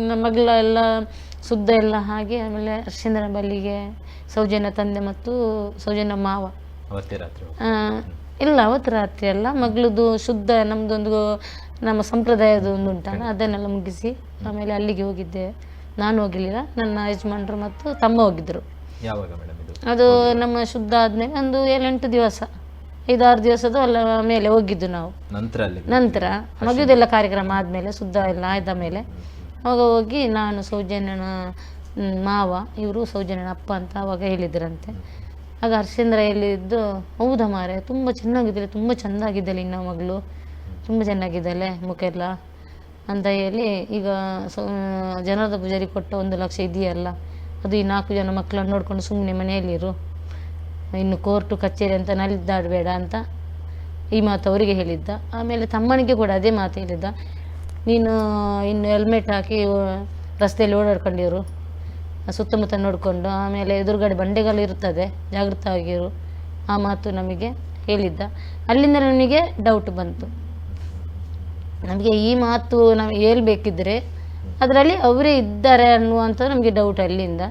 ನಮ್ಮ ಮಗಳ ಎಲ್ಲ ಶುದ್ಧ ಎಲ್ಲ ಹಾಗೆ. ಆಮೇಲೆ ಅರ್ಶಿಂದನ ಬಲ್ಲಿಗೆ ಸೌಜನ್ಯ ತಂದೆ ಮತ್ತು ಸೌಜನ್ಯ ಮಾವ ಅವತ್ತೇ ರಾತ್ರಿ ಇಲ್ಲ ಅವತ್ತು ರಾತ್ರಿ ಅಲ್ಲ, ಮಗಳದು ಶುದ್ಧ ನಮ್ಮದೊಂದು ನಮ್ಮ ಸಂಪ್ರದಾಯದ ಒಂದು ಉಂಟಲ್ಲ ಅದನ್ನೆಲ್ಲ ಮುಗಿಸಿ ಆಮೇಲೆ ಅಲ್ಲಿಗೆ ಹೋಗಿದ್ದೆ. ನಾನು ಹೋಗಲಿಲ್ಲ, ನನ್ನ ಯಜಮಾನರು ಮತ್ತು ತಮ್ಮ ಹೋಗಿದ್ದರು. ಯಾವಾಗ ಮೇಡಮ್ ಇದು? ಅದು ನಮ್ಮ ಶುದ್ಧ ಆದಮೇಲೆ ಒಂದು 7-8 ದಿವಸ, 5-6 ದಿವಸದ ಅಲ್ಲ ಮೇಲೆ ಹೋಗಿದ್ದು ನಾವು. ನಂತರ ಮಗುದೆಲ್ಲ ಕಾರ್ಯಕ್ರಮ ಆದಮೇಲೆ ಶುದ್ಧ ಎಲ್ಲ ಆದ ಮೇಲೆ ಅವಾಗ ಹೋಗಿ ನಾನು ಸೌಜನ್ಯನ ಮಾವ ಇವರು ಸೌಜನ್ಯನ ಅಪ್ಪ ಅಂತ ಅವಾಗ ಹೇಳಿದ್ರಂತೆ. ಆಗ ಹರ್ಷೇಂದ್ರ ಹೇಳಿದ್ದು, ಹೌದಾ ಮಾರೆ ತುಂಬ ಚೆನ್ನಾಗಿದ್ದಾಳೆ, ತುಂಬ ಚೆಂದಾಗಿದ್ದಾಳೆ, ಇನ್ನು ಮಗಳು ತುಂಬ ಚೆನ್ನಾಗಿದ್ದಾಳೆ ಮುಖ ಎಲ್ಲ ಅಂತ ಹೇಳಿ. ಈಗ ಜನರದ ಪೂಜಾರಿ ಕೊಟ್ಟ 1 ಲಕ್ಷ ಇದೆಯಲ್ಲ, ಅದು ಈ 4 ಜನ ಮಕ್ಕಳನ್ನು ನೋಡ್ಕೊಂಡು ಸುಮ್ಮನೆ ಮನೆಯಲ್ಲಿರು, ಇನ್ನು ಕೋರ್ಟು ಕಚೇರಿ ಅಂತ ನಲಿದಾಡಬೇಡ ಅಂತ ಈ ಮಾತು ಅವರಿಗೆ ಹೇಳಿದ್ದ. ಆಮೇಲೆ ತಮ್ಮನಿಗೆ ಕೂಡ ಅದೇ ಮಾತು ಹೇಳಿದ್ದ, ನೀನು ಇನ್ನು ಹೆಲ್ಮೆಟ್ ಹಾಕಿ ರಸ್ತೆಯಲ್ಲಿ ಓಡಾಡ್ಕೊಂಡಿರು, ಸುತ್ತಮುತ್ತ ನೋಡಿಕೊಂಡು, ಆಮೇಲೆ ಎದುರುಗಡೆ ಬಂಡೆಗಳು ಇರ್ತದೆ, ಜಾಗೃತವಾಗಿರು, ಆ ಮಾತು ನಮಗೆ ಹೇಳಿದ್ದ. ಅಲ್ಲಿಂದ ನನಗೆ ಡೌಟ್ ಬಂತು, ನಮಗೆ ಈ ಮಾತು ನಾವು ಹೇಳ್ಬೇಕಿದ್ರೆ ಅದರಲ್ಲಿ ಅವರೇ ಇದ್ದಾರೆ ಅನ್ನುವಂಥದ್ದು ನಮಗೆ ಡೌಟ್ ಅಲ್ಲಿಂದ.